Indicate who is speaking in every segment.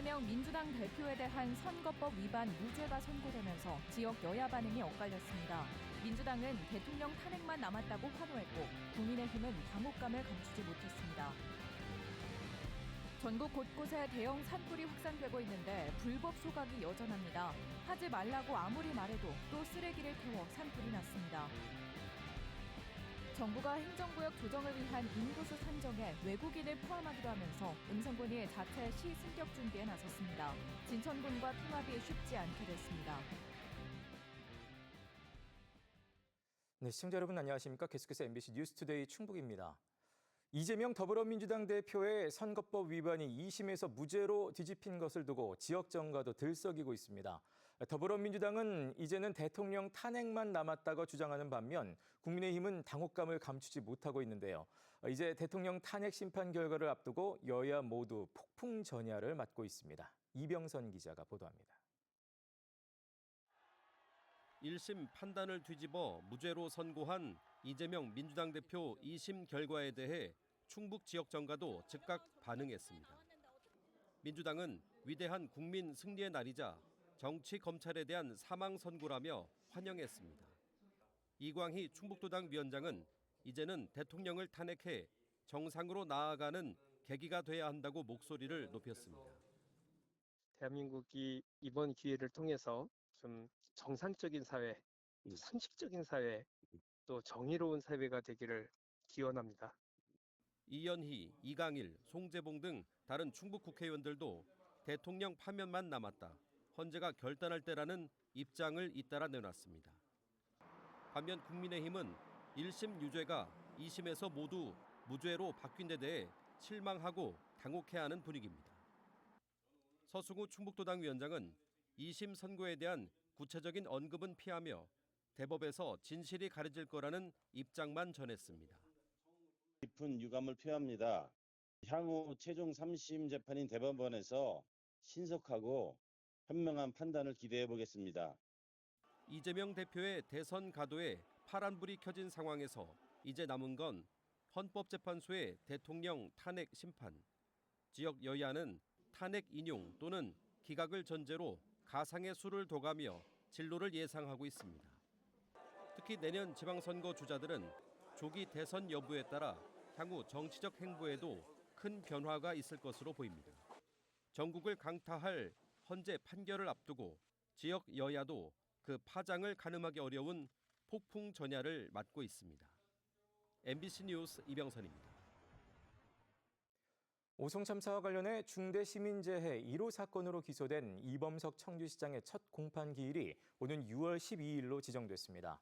Speaker 1: 이재명 민주당 대표에 대한 선거법 위반 무죄가 선고되면서 지역 여야 반응이 엇갈렸습니다. 민주당은 대통령 탄핵만 남았다고 환호했고 국민의힘은 당혹감을 감추지 못했습니다. 전국 곳곳에 대형 산불이 확산되고 있는데 불법 소각이 여전합니다. 하지 말라고 아무리 말해도 또 쓰레기를 태워 산불이 났습니다. 정부가 행정구역 조정을 위한 인구수 산정에 외국인을 포함하기로 하면서 음성군이 자체 시 승격 준비에 나섰습니다. 진천군과 통합이 쉽지 않게 됐습니다.
Speaker 2: 네, 시청자 여러분 안녕하십니까? 계속해서 MBC 뉴스투데이 충북입니다. 이재명 더불어민주당 대표의 선거법 위반이 2심에서 무죄로 뒤집힌 것을 두고 지역 정가도 들썩이고 있습니다. 더불어민주당은 이제는 대통령 탄핵만 남았다고 주장하는 반면 국민의힘은 당혹감을 감추지 못하고 있는데요. 이제 대통령 탄핵 심판 결과를 앞두고 여야 모두 폭풍 전야를 맞고 있습니다. 이병선 기자가 보도합니다.
Speaker 3: 1심 판단을 뒤집어 무죄로 선고한 이재명 민주당 대표 2심 결과에 대해 충북 지역 정가도 즉각 반응했습니다. 민주당은 위대한 국민 승리의 날이자 정치 검찰에 대한 사망 선고라며 환영했습니다. 이광희 충북도당 위원장은 이제는 대통령을 탄핵해 정상으로 나아가는 계기가 돼야 한다고 목소리를 높였습니다.
Speaker 4: 대한민국이 이번 기회를 통해서 좀 정상적인 사회, 상식적인 사회, 또 정의로운 사회가 되기를 기원합니다.
Speaker 3: 이연희, 이강일, 송재봉 등 다른 충북 국회의원들도 대통령 파면만 남았다. 헌재가 결단할 때라는 입장을 잇따라 내놨습니다. 반면 국민의힘은 1심 유죄가 2심에서 모두 무죄로 바뀐 데 대해 실망하고 당혹해하는 분위기입니다. 서승우 충북도당 위원장은 2심 선고에 대한 구체적인 언급은 피하며 대법에서 진실이 가려질 거라는 입장만 전했습니다.
Speaker 5: 깊은 유감을 표합니다. 향후 최종 3심 재판인 대법원에서 신속하고 현명한 판단을 기대해 보겠습니다.
Speaker 3: 이재명 대표의 대선 가도에 파란불이 켜진 상황에서 이제 남은 건 헌법재판소의 대통령 탄핵 심판. 지역 여야는 탄핵 인용 또는 기각을 전제로 가상의 수를 둬가며 진로를 예상하고 있습니다. 특히 내년 지방선거 주자들은 조기 대선 여부에 따라 향후 정치적 행보에도 큰 변화가 있을 것으로 보입니다. 전국을 강타할 헌재 판결을 앞두고 지역 여야도 그 파장을 가늠하기 어려운 폭풍 전야를 맞고 있습니다. MBC 뉴스 이병선입니다.
Speaker 2: 오송 참사와 관련해 중대시민재해 1호 사건으로 기소된 이범석 청주시장의 첫 공판 기일이 오는 6월 12일로 지정됐습니다.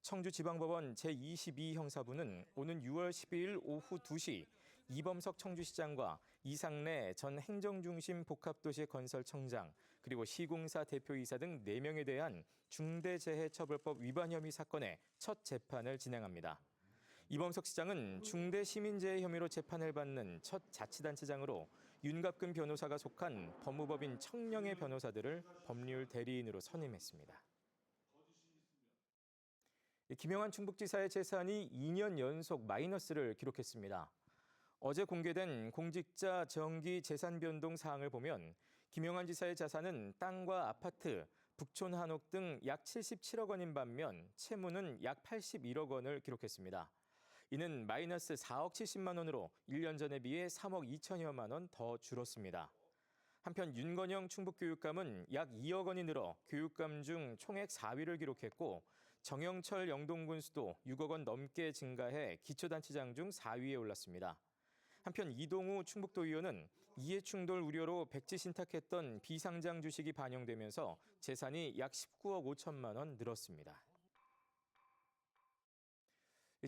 Speaker 2: 청주지방법원 제22형사부는 오는 6월 12일 오후 2시 이범석 청주시장과 이상래 전 행정중심 복합도시건설청장 그리고 시공사 대표이사 등 4명에 대한 중대재해처벌법 위반 혐의 사건의 첫 재판을 진행합니다. 이범석 시장은 중대시민재해 혐의로 재판을 받는 첫 자치단체장으로 윤갑근 변호사가 속한 법무법인 청령의 변호사들을 법률 대리인으로 선임했습니다. 김영환 충북지사의 재산이 2년 연속 마이너스를 기록했습니다. 어제 공개된 공직자 정기 재산 변동 사항을 보면 김영환 지사의 자산은 땅과 아파트, 북촌 한옥 등 약 77억 원인 반면 채무는 약 81억 원을 기록했습니다. 이는 마이너스 4억 70만 원으로 1년 전에 비해 3억 2천여만 원 더 줄었습니다. 한편 윤건영 충북교육감은 약 2억 원이 늘어 교육감 중 총액 4위를 기록했고 정영철 영동군수도 6억 원 넘게 증가해 기초단체장 중 4위에 올랐습니다. 한편 이동우 충북도의원은 이해충돌 우려로 백지 신탁했던 비상장 주식이 반영되면서 재산이 약 19억 5천만 원 늘었습니다.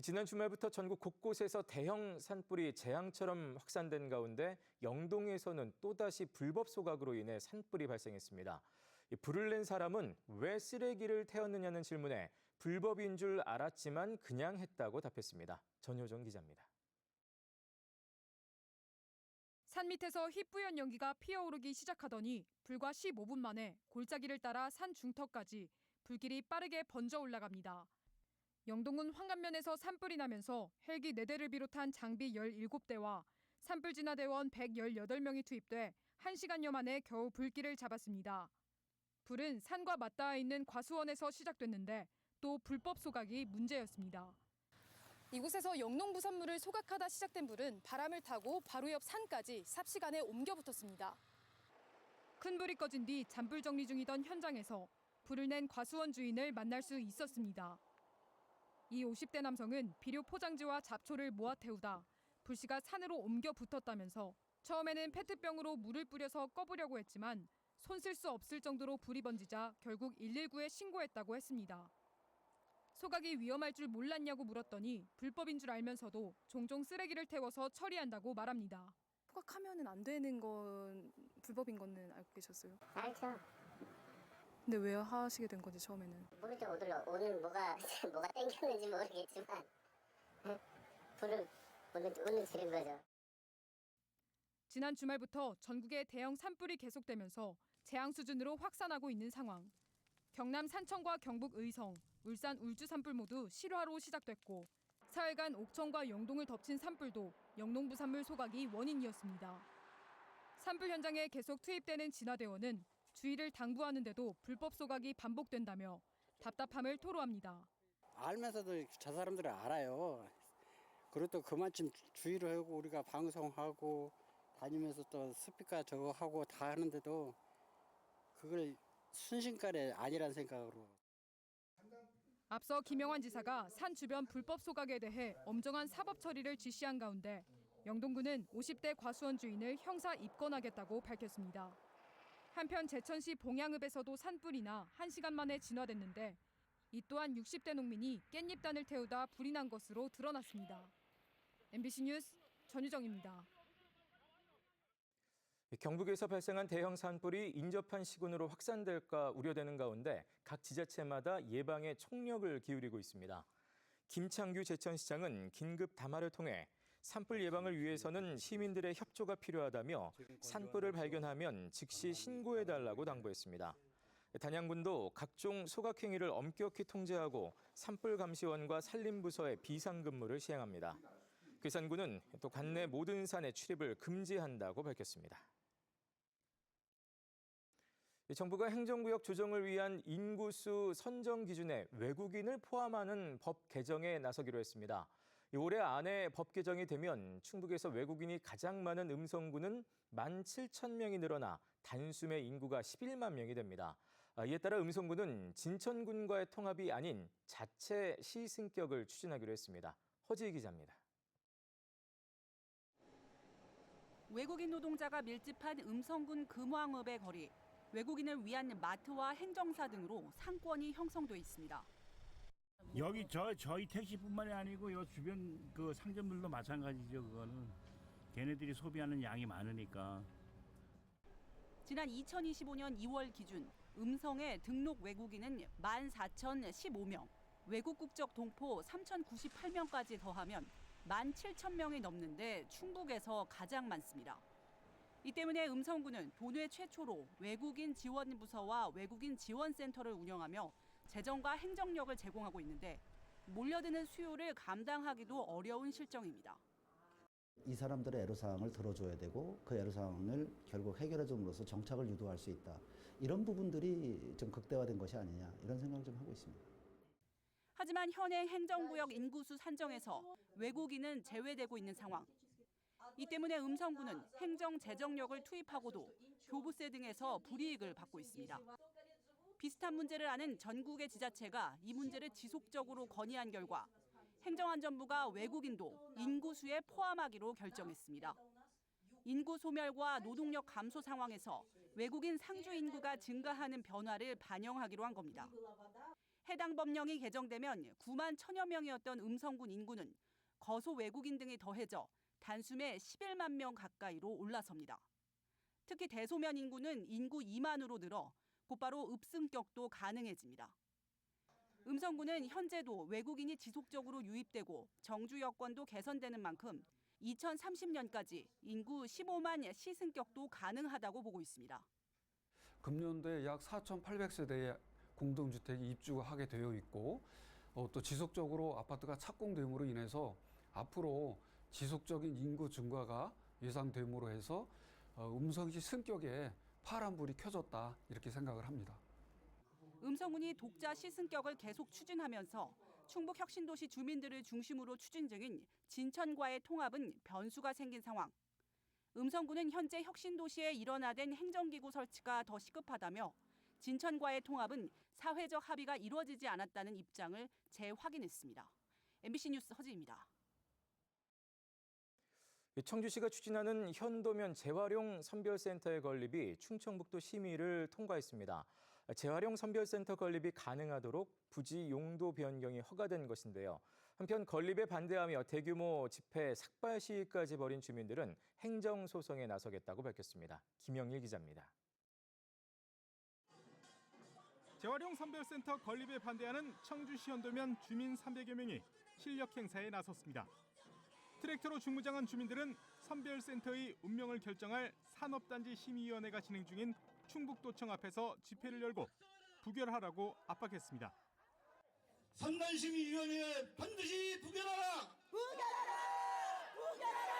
Speaker 2: 지난 주말부터 전국 곳곳에서 대형 산불이 재앙처럼 확산된 가운데 영동에서는 또다시 불법 소각으로 인해 산불이 발생했습니다. 불을 낸 사람은 왜 쓰레기를 태웠느냐는 질문에 불법인 줄 알았지만 그냥 했다고 답했습니다. 전효정 기자입니다.
Speaker 6: 산 밑에서 희뿌연 연기가 피어오르기 시작하더니 불과 15분 만에 골짜기를 따라 산 중턱까지 불길이 빠르게 번져 올라갑니다. 영동군 황간면에서 산불이 나면서 헬기 4대를 비롯한 장비 17대와 산불진화대원 118명이 투입돼 1시간여 만에 겨우 불길을 잡았습니다. 불은 산과 맞닿아 있는 과수원에서 시작됐는데 또 불법 소각이 문제였습니다.
Speaker 7: 이곳에서 영농부산물을 소각하다 시작된 불은 바람을 타고 바로 옆 산까지 삽시간에 옮겨 붙었습니다.
Speaker 6: 큰 불이 꺼진 뒤 잔불 정리 중이던 현장에서 불을 낸 과수원 주인을 만날 수 있었습니다. 이 50대 남성은 비료 포장지와 잡초를 모아 태우다 불씨가 산으로 옮겨 붙었다면서 처음에는 페트병으로 물을 뿌려서 꺼보려고 했지만 손 쓸 수 없을 정도로 불이 번지자 결국 119에 신고했다고 했습니다. 소각이 위험할 줄 몰랐냐고 물었더니 불법인 줄 알면서도 종종 쓰레기를 태워서 처리한다고 말합니다.
Speaker 7: 소각하면은 안 되는 건 불법인 거는 알고 계셨어요?
Speaker 8: 알죠.
Speaker 7: 근데 왜 하시게 된 건지 처음에는?
Speaker 8: 모르죠. 오늘 뭐가 땡겼는지 모르겠지만 불을 오늘 지른 거죠.
Speaker 6: 지난 주말부터 전국에 대형 산불이 계속되면서 재앙 수준으로 확산하고 있는 상황. 경남 산청과 경북 의성, 울산 울주 산불 모두 실화로 시작됐고 사흘간 옥천과 영동을 덮친 산불도 영농부산물 소각이 원인이었습니다. 산불 현장에 계속 투입되는 진화대원은 주의를 당부하는데도 불법 소각이 반복된다며 답답함을 토로합니다.
Speaker 9: 알면서도 저 사람들은 알아요. 그리고 또 그만큼 주의를 하고 우리가 방송하고 다니면서 또 스피커 저거 하고 다 하는데도 그걸 순식간에 아니란 생각으로.
Speaker 6: 앞서 김영환 지사가 산 주변 불법 소각에 대해 엄정한 사법 처리를 지시한 가운데 영동군은 50대 과수원 주인을 형사 입건하겠다고 밝혔습니다. 한편 제천시 봉양읍에서도 산불이 나 1시간 만에 진화됐는데 이 또한 60대 농민이 깻잎단을 태우다 불이 난 것으로 드러났습니다. MBC 뉴스 전유정입니다.
Speaker 2: 경북에서 발생한 대형 산불이 인접한 시군으로 확산될까 우려되는 가운데 각 지자체마다 예방에 총력을 기울이고 있습니다. 김창규 제천시장은 긴급 담화를 통해 산불 예방을 위해서는 시민들의 협조가 필요하다며 산불을 발견하면 즉시 신고해달라고 당부했습니다. 단양군도 각종 소각 행위를 엄격히 통제하고 산불감시원과 산림부서의 비상근무를 시행합니다. 괴산군은 또 관내 모든 산의 출입을 금지한다고 밝혔습니다. 정부가 행정구역 조정을 위한 인구수 선정 기준에 외국인을 포함하는 법 개정에 나서기로 했습니다. 올해 안에 법 개정이 되면 충북에서 외국인이 가장 많은 음성군은 17,000명이 늘어나 단숨에 인구가 11만 명이 됩니다. 이에 따라 음성군은 진천군과의 통합이 아닌 자체 시승격을 추진하기로 했습니다. 허지희 기자입니다.
Speaker 10: 외국인 노동자가 밀집한 음성군 금왕읍의 거리, 외국인을 위한 마트와 행정사 등으로 상권이 형성돼 있습니다.
Speaker 11: 여기 저희 택시뿐만이 아니고 요 주변 그 상점들도 마찬가지죠. 그거는 걔네들이 소비하는 양이 많으니까.
Speaker 10: 지난 2025년 2월 기준 음성의 등록 외국인은 14,015명, 외국 국적 동포 3,098명까지 더하면 17,000명이 넘는데 충북에서 가장 많습니다. 이 때문에 음성군은 본회 최초로 외국인 지원 부서와 외국인 지원센터를 운영하며 재정과 행정력을 제공하고 있는데 몰려드는 수요를 감당하기도 어려운 실정입니다.
Speaker 12: 이 사람들의 애로사항을 들어줘야 되고 그 애로사항을 결국 해결해 줌으로써 정착을 유도할 수 있다. 이런 부분들이 좀 극대화된 것이 아니냐 이런 생각을 좀 하고 있습니다.
Speaker 10: 하지만 현행 행정구역 인구수 산정에서 외국인은 제외되고 있는 상황. 이 때문에 음성군은 행정 재정력을 투입하고도 교부세 등에서 불이익을 받고 있습니다. 비슷한 문제를 아는 전국의 지자체가 이 문제를 지속적으로 건의한 결과 행정안전부가 외국인도 인구수에 포함하기로 결정했습니다. 인구 소멸과 노동력 감소 상황에서 외국인 상주 인구가 증가하는 변화를 반영하기로 한 겁니다. 해당 법령이 개정되면 9만 1,000여 명이었던 음성군 인구는 거소 외국인 등이 더해져 단숨에 11만 명 가까이로 올라섭니다. 특히 대소면 인구는 인구 2만으로 늘어 곧바로 읍승격도 가능해집니다. 음성군은 현재도 외국인이 지속적으로 유입되고 정주 여건도 개선되는 만큼 2030년까지 인구 15만 시승격도 가능하다고 보고 있습니다.
Speaker 13: 금년도에 약 4,800세대의 공동주택이 입주하게 되어 있고 또 지속적으로 아파트가 착공됨으로 인해서 앞으로 지속적인 인구 증가가 예상됨으로 해서 음성시 승격에 파란불이 켜졌다 이렇게 생각을 합니다.
Speaker 10: 음성군이 독자 시승격을 계속 추진하면서 충북 혁신도시 주민들을 중심으로 추진 중인 진천과의 통합은 변수가 생긴 상황. 음성군은 현재 혁신도시에 일원화된 행정기구 설치가 더 시급하다며 진천과의 통합은 사회적 합의가 이루어지지 않았다는 입장을 재확인했습니다. MBC 뉴스 허지입니다.
Speaker 2: 청주시가 추진하는 현도면 재활용 선별센터의 건립이 충청북도 심의를 통과했습니다. 재활용 선별센터 건립이 가능하도록 부지 용도 변경이 허가된 것인데요. 한편 건립에 반대하며 대규모 집회 삭발 시위까지 벌인 주민들은 행정소송에 나서겠다고 밝혔습니다. 김영일 기자입니다.
Speaker 14: 재활용 선별센터 건립에 반대하는 청주시 현도면 주민 300여 명이 실력 행사에 나섰습니다. 트랙터로 중무장한 주민들은 선별센터의 운명을 결정할 산업단지 심의위원회가 진행 중인 충북도청 앞에서 집회를 열고 부결하라고 압박했습니다.
Speaker 15: 선단심의위원회 반드시 부결하라! 부결하라! 부결하라!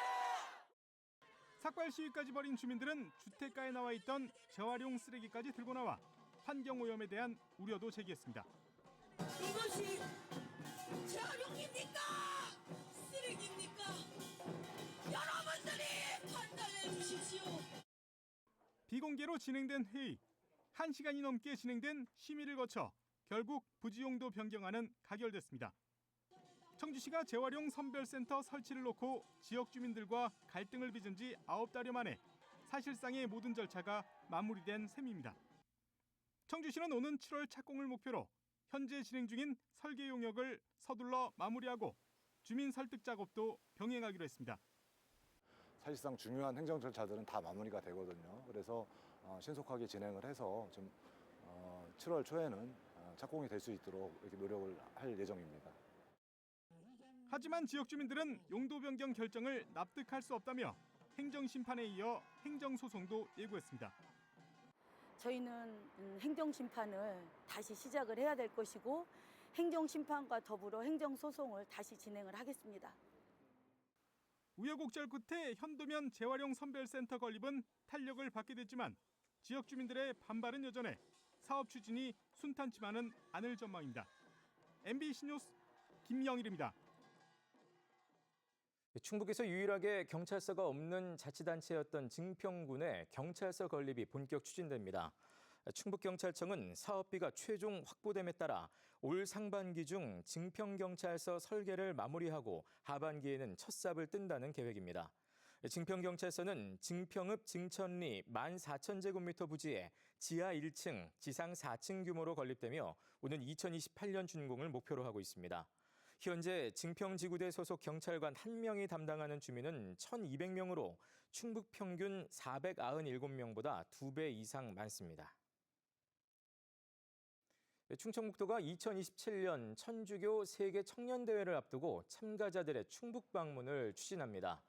Speaker 14: 삭발 시위까지 벌인 주민들은 주택가에 나와 있던 재활용 쓰레기까지 들고 나와 환경오염에 대한 우려도 제기했습니다.
Speaker 15: 이것이 재활용입니까? 쓰레기입니까? 여러분들이 판단해 주십시오.
Speaker 14: 비공개로 진행된 회의, 1시간이 넘게 진행된 심의를 거쳐 결국 부지용도 변경안은 가결됐습니다. 청주시가 재활용 선별센터 설치를 놓고 지역 주민들과 갈등을 빚은 지 9달여 만에 사실상의 모든 절차가 마무리된 셈입니다. 청주시는 오는 7월 착공을 목표로 현재 진행 중인 설계 용역을 서둘러 마무리하고 주민 설득 작업도 병행하기로 했습니다.
Speaker 16: 사실상 중요한 행정 절차들은 다 마무리가 되거든요. 그래서 신속하게 진행을 해서 좀 7월 초에는 착공이 될 수 있도록 이렇게 노력을 할 예정입니다.
Speaker 14: 하지만 지역 주민들은 용도 변경 결정을 납득할 수 없다며 행정심판에 이어 행정소송도 예고했습니다.
Speaker 17: 저희는 행정심판을 다시 시작을 해야 될 것이고 행정심판과 더불어 행정소송을 다시 진행을 하겠습니다.
Speaker 14: 우여곡절 끝에 현도면 재활용 선별센터 건립은 탄력을 받게 됐지만 지역 주민들의 반발은 여전해 사업 추진이 순탄치만은 않을 전망입니다. MBC 뉴스 김영일입니다.
Speaker 2: 충북에서 유일하게 경찰서가 없는 자치단체였던 증평군의 경찰서 건립이 본격 추진됩니다. 충북경찰청은 사업비가 최종 확보됨에 따라 올 상반기 중 증평경찰서 설계를 마무리하고 하반기에는 첫 삽을 뜬다는 계획입니다. 증평경찰서는 증평읍 증천리 14,000제곱미터 부지에 지하 1층, 지상 4층 규모로 건립되며 오는 2028년 준공을 목표로 하고 있습니다. 현재 증평지구대 소속 경찰관 1명이 담당하는 주민은 1,200명으로 충북 평균 497명보다 2배 이상 많습니다. 충청북도가 2027년 천주교 세계 청년대회를 앞두고 참가자들의 충북 방문을 추진합니다.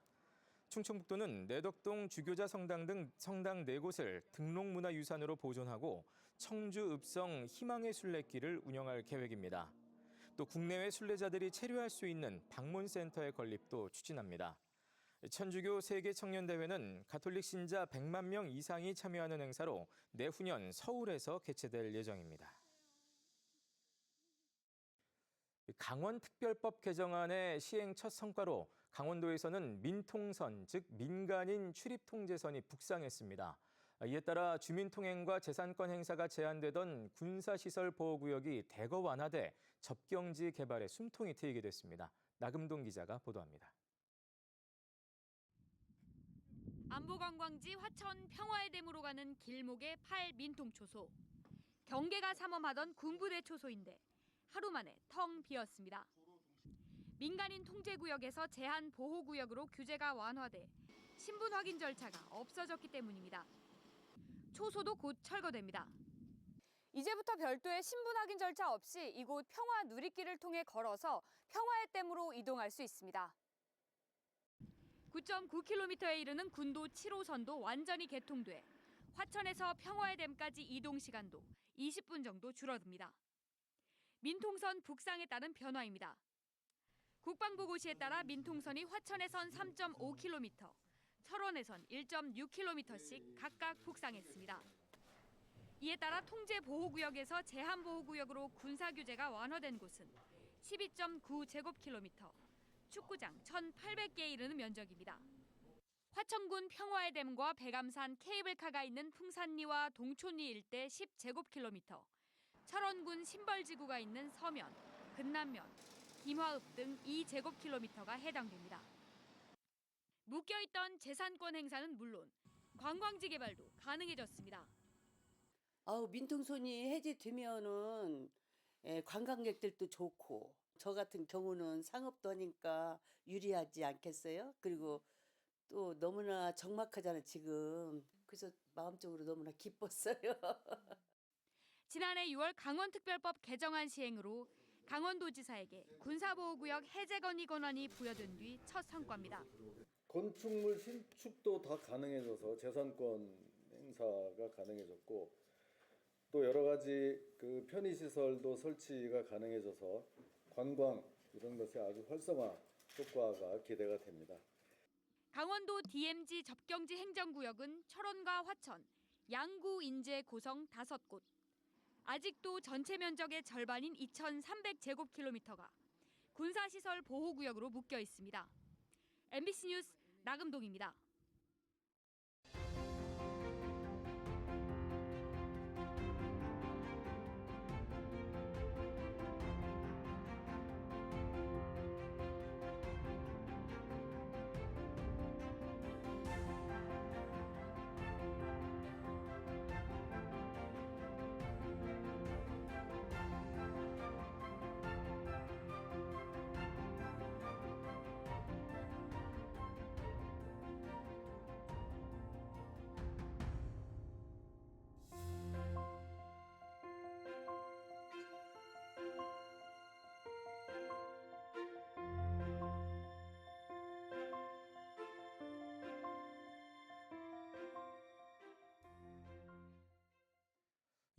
Speaker 2: 충청북도는 내덕동 주교자 성당 등 성당 4곳을 등록문화유산으로 보존하고 청주 읍성 희망의 순례길을 운영할 계획입니다. 또 국내외 순례자들이 체류할 수 있는 방문센터의 건립도 추진합니다. 천주교 세계 청년대회는 가톨릭 신자 100만 명 이상이 참여하는 행사로 내후년 서울에서 개최될 예정입니다. 강원특별법 개정안의 시행 첫 성과로 강원도에서는 민통선, 즉 민간인 출입통제선이 북상했습니다. 이에 따라 주민통행과 재산권 행사가 제한되던 군사시설 보호구역이 대거 완화돼 접경지 개발에 숨통이 트이게 됐습니다. 나금동 기자가 보도합니다.
Speaker 18: 안보관광지 화천 평화의 댐으로 가는 길목의 8민통초소. 경계가 삼엄하던 군부대 초소인데 하루 만에 텅 비었습니다. 민간인 통제구역에서 제한 보호구역으로 규제가 완화돼 신분 확인 절차가 없어졌기 때문입니다. 초소도 곧 철거됩니다.
Speaker 7: 이제부터 별도의 신분 확인 절차 없이 이곳 평화 누리길을 통해 걸어서 평화의 댐으로 이동할 수 있습니다.
Speaker 18: 9.9km에 이르는 군도 7호선도 완전히 개통돼 화천에서 평화의 댐까지 이동 시간도 20분 정도 줄어듭니다. 민통선 북상에 따른 변화입니다. 국방부 고시에 따라 민통선이 화천에선 3.5km, 철원에선 1.6km씩 각각 북상했습니다. 이에 따라 통제보호구역에서 제한보호구역으로 군사규제가 완화된 곳은 12.9제곱킬로미터, 축구장 1,800개에 이르는 면적입니다. 화천군 평화의 댐과 백암산 케이블카가 있는 풍산리와 동촌리 일대 10제곱킬로미터, 철원군 신벌지구가 있는 서면, 근남면, 김화읍 등 2제곱킬로미터가 해당됩니다. 묶여있던 재산권 행사는 물론 관광지 개발도 가능해졌습니다.
Speaker 17: 민통선이 해제되면은 관광객들도 좋고 저 같은 경우는 상업도 하니까 유리하지 않겠어요? 그리고 또 너무나 적막하잖아요, 지금. 그래서 마음적으로 너무나 기뻤어요.
Speaker 18: 지난해 6월 강원특별법 개정안 시행으로 강원도지사에게 군사보호구역 해제 건의 권한이 부여된 뒤 첫 성과입니다.
Speaker 19: 건축물 신축도 다 가능해져서 재산권 행사가 가능해졌고 또 여러 가지 그 편의시설도 설치가 가능해져서 관광 이런 것에 아주 활성화 효과가 기대가 됩니다.
Speaker 18: 강원도 DMZ 접경지 행정구역은 철원과 화천, 양구, 인제, 고성 5곳. 아직도 전체 면적의 절반인 2,300제곱킬로미터가 군사시설 보호구역으로 묶여 있습니다. MBC 뉴스 나금동입니다.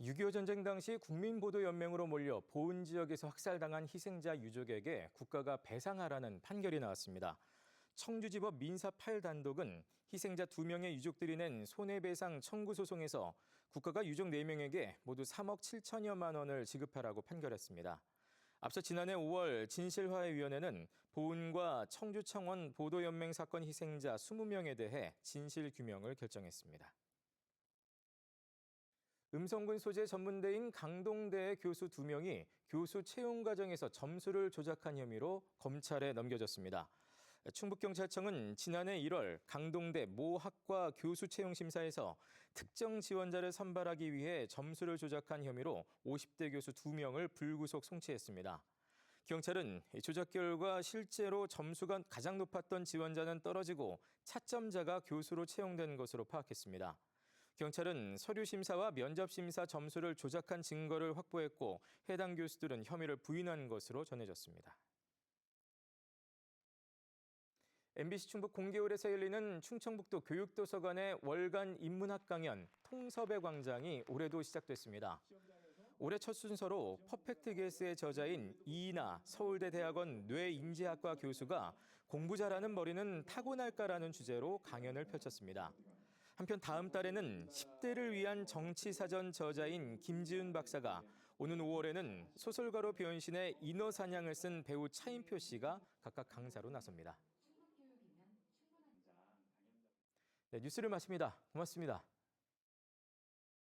Speaker 2: (6.25) 전쟁 당시 국민보도연맹으로 몰려 보은 지역에서 학살당한 희생자 유족에게 국가가 배상하라는 판결이 나왔습니다. 청주지법 민사 8단독은 희생자 2명의 유족들이 낸 손해배상 청구 소송에서 국가가 유족 4명에게 모두 3억 7천여만 원을 지급하라고 판결했습니다. 앞서 지난해 5월 진실화해위원회는 보은과 청주청원 보도연맹 사건 희생자 20명에 대해 진실규명을 결정했습니다. 음성군 소재 전문대인 강동대 교수 2명이 교수 채용 과정에서 점수를 조작한 혐의로 검찰에 넘겨졌습니다. 충북경찰청은 지난해 1월 강동대 모 학과 교수 채용 심사에서 특정 지원자를 선발하기 위해 점수를 조작한 혐의로 50대 교수 2명을 불구속 송치했습니다. 경찰은 조작 결과 실제로 점수가 가장 높았던 지원자는 떨어지고 차점자가 교수로 채용된 것으로 파악했습니다. 경찰은 서류 심사와 면접 심사 점수를 조작한 증거를 확보했고 해당 교수들은 혐의를 부인한 것으로 전해졌습니다. MBC 충북 공개홀에서 열리는 충청북도 교육도서관의 월간 인문학 강연 통섭의 광장이 올해도 시작됐습니다. 올해 첫 순서로 퍼펙트 게스의 저자인 이인아 서울대 대학원 뇌인지학과 교수가 공부 잘하는 머리는 타고날까라는 주제로 강연을 펼쳤습니다. 한편 다음 달에는 10대를 위한 정치사전 저자인 김지은 박사가, 오는 5월에는 소설가로 변신해 인어사냥을 쓴 배우 차인표 씨가 각각 강사로 나섭니다. 네, 뉴스를 마칩니다. 고맙습니다.